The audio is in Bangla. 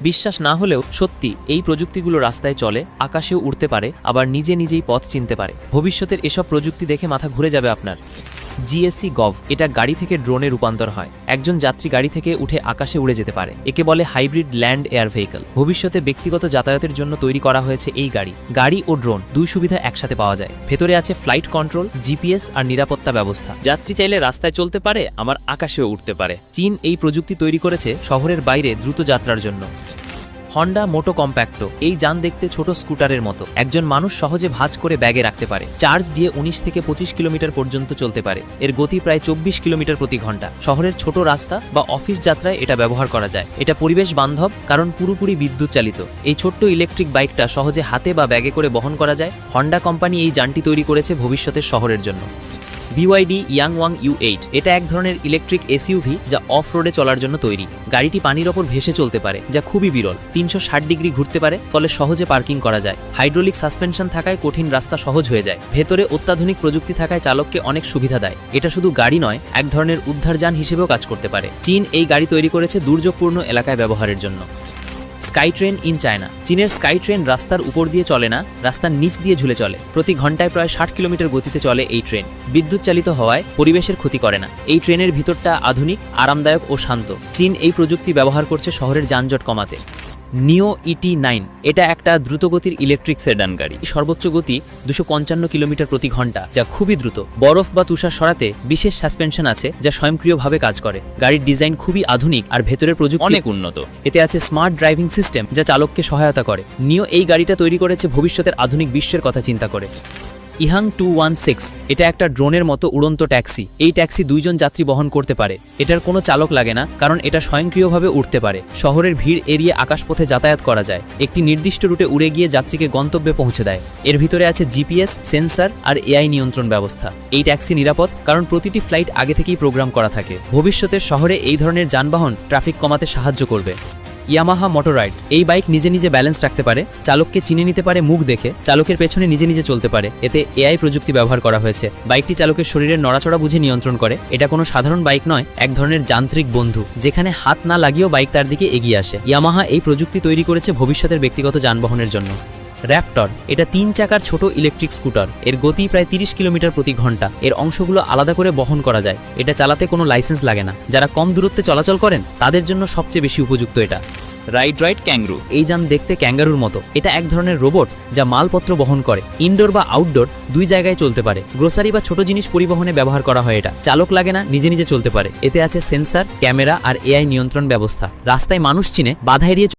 বিশ্বাস না হলেও সত্যি এই প্রযুক্তিগুলো রাস্তায় চলে, আকাশেও উড়তে পারে, আবার নিজেই পথ চিনতে পারে। ভবিষ্যতের এসব প্রযুক্তি দেখে মাথা ঘুরে যাবে আপনার। জিএসসি গভ, এটা গাড়ি থেকে ড্রোনে রূপান্তর হয়। একজন যাত্রী গাড়ি থেকে উঠে আকাশে উড়ে যেতে পারে। একে বলে হাইব্রিড ল্যান্ড এয়ার ভেহিকল। ভবিষ্যতে ব্যক্তিগত যাতায়াতের জন্য তৈরি করা হয়েছে এই গাড়ি ও ড্রোন দুই সুবিধা একসাথে পাওয়া যায়। ভেতরে আছে ফ্লাইট কন্ট্রোল, জিপিএস আর নিরাপত্তা ব্যবস্থা। যাত্রী চাইলে রাস্তায় চলতে পারে, আবার আকাশেও উঠতে পারে। চীন এই প্রযুক্তি তৈরি করেছে শহরের বাইরে দ্রুত যাত্রার জন্য। হন্ডা মোটো কম্প্যাক্টো, এই যান দেখতে ছোট স্কুটারের মতো। একজন মানুষ সহজে ভাঁজ করে ব্যাগে রাখতে পারে। চার্জ দিয়ে 19 থেকে 25 কিলোমিটার পর্যন্ত চলতে পারে। এর গতি প্রায় 24 কিলোমিটার প্রতি ঘন্টা। শহরের ছোট রাস্তা বা অফিস যাত্রায় এটা ব্যবহার করা যায়। এটা পরিবেশ বান্ধব কারণ পুরোপুরি বিদ্যুৎ চালিত। এই ছোট্ট ইলেকট্রিক বাইকটা সহজে হাতে বা ব্যাগে করে বহন করা যায়। হন্ডা কোম্পানি এই যানটি তৈরি করেছে ভবিষ্যতের শহরের জন্য। BYD ইয়াংওয়াং U8, এটা এক ধরনের ইলেকট্রিক এসইউভি যা অফ রোডে চলার জন্য তৈরি। গাড়িটি পানির ওপর ভেসে চলতে পারে, যা খুবই বিরল। 360 ডিগ্রি ঘুরতে পারে, ফলে সহজে পার্কিং করা যায়। হাইড্রোলিক সাসপেনশন থাকায় কঠিন রাস্তা সহজ হয়ে যায়। ভেতরে অত্যাধুনিক প্রযুক্তি থাকায় চালককে অনেক সুবিধা দেয়। এটা শুধু গাড়ি নয়, এক ধরনের উদ্ধারযান হিসেবেও কাজ করতে পারে। চীন এই গাড়ি তৈরি করেছে দুর্যোগপূর্ণ এলাকায় ব্যবহারের জন্য। স্কাই ট্রেন ইন চায়না, চীনের স্কাই ট্রেন রাস্তার উপর দিয়ে চলে না, রাস্তার নিচ দিয়ে ঝুলে চলে। প্রতি ঘন্টায় প্রায় 60 কিলোমিটার গতিতে চলে এই ট্রেন। বিদ্যুৎ চালিত হওয়ায় পরিবেশের ক্ষতি করে না। এই ট্রেনের ভিতরটা আধুনিক, আরামদায়ক ও শান্ত। চীন এই প্রযুক্তি ব্যবহার করছে শহরের যানজট কমাতে। নিও ET9, এটা একটা দ্রুতগতির ইলেকট্রিক সেডান গাড়ি। সর্বোচ্চ গতি 255 কিলোমিটার প্রতি ঘন্টা, যা খুবই দ্রুত। বরফ বা তুষার সরাতে বিশেষ সাসপেনশন আছে যা স্বয়ংক্রিয়ভাবে কাজ করে। গাড়ির ডিজাইন খুবই আধুনিক আর ভেতরের প্রযুক্তি অনেক উন্নত। এতে আছে স্মার্ট ড্রাইভিং সিস্টেম যা চালককে সহায়তা করে। নিও এই গাড়িটা তৈরি করেছে ভবিষ্যতের আধুনিক বিশ্বের কথা চিন্তা করে। ইহাং 216, এটা একটা ড্রোনের মতো উড়ন্ত ট্যাক্সি। এই ট্যাক্সি 2 জন যাত্রী বহন করতে পারে। এটার কোনো চালক লাগে না, কারণ এটা স্বয়ংক্রিয়ভাবে উঠতে পারে। শহরের ভিড় এড়িয়ে আকাশপথে যাতায়াত করা যায়। একটি নির্দিষ্ট রুটে উড়ে গিয়ে যাত্রীকে গন্তব্যে পৌঁছে দেয়। এর ভিতরে আছে জিপিএস, সেন্সর আর AI নিয়ন্ত্রণ ব্যবস্থা। এই ট্যাক্সি নিরাপদ কারণ প্রতিটি ফ্লাইট আগে থেকেই প্রোগ্রাম করা থাকে। ভবিষ্যতের শহরে এই ধরনের যানবাহন ট্রাফিক কমাতে সাহায্য করবে। ইয়ামাহা মোটরাইড, এই বাইক নিজে ব্যালেন্স রাখতে পারে, চালককে চিনে নিতে পারে মুখ দেখে, চালকের পেছনে নিজে চলতে পারে। এতে AI প্রযুক্তি ব্যবহার করা হয়েছে। বাইকটি চালকের শরীরের নড়াচড়া বুঝে নিয়ন্ত্রণ করে। এটা কোনো সাধারণ বাইক নয়, এক ধরনের যান্ত্রিক বন্ধু, যেখানে হাত না লাগিয়েও বাইক তার দিকে এগিয়ে আসে। ইয়ামাহা এই প্রযুক্তি তৈরি করেছে ভবিষ্যতের ব্যক্তিগত যানবাহনের জন্য। র্যাপটর, এটা 3 চাকার ছোট ইলেকট্রিক স্কুটার। এর গতি প্রায় 30 কিলোমিটার প্রতি ঘন্টা। এর অংশগুলো আলাদা করে বহন করা যায়। এটা চালাতে কোনো লাইসেন্স লাগে না। যারা কম দূরত্বে চলাচল করেন তাদের জন্য সবচেয়ে বেশি উপযুক্ত এটা। রাইড ক্যাঙ্গারু, এই যান দেখতে ক্যাঙ্গারুর মতো। এটা এক ধরনের রোবট যা মালপত্র বহন করে। ইনডোর বা আউটডোর 2 জায়গায় চলতে পারে। গ্রোসারি বা ছোট জিনিস পরিবহনে ব্যবহার করা হয়। এটা চালক লাগে না, নিজে চলতে পারে। এতে আছে সেন্সর, ক্যামেরা আর AI নিয়ন্ত্রণ ব্যবস্থা। রাস্তায় মানুষ চিনে, বাধা এড়িয়ে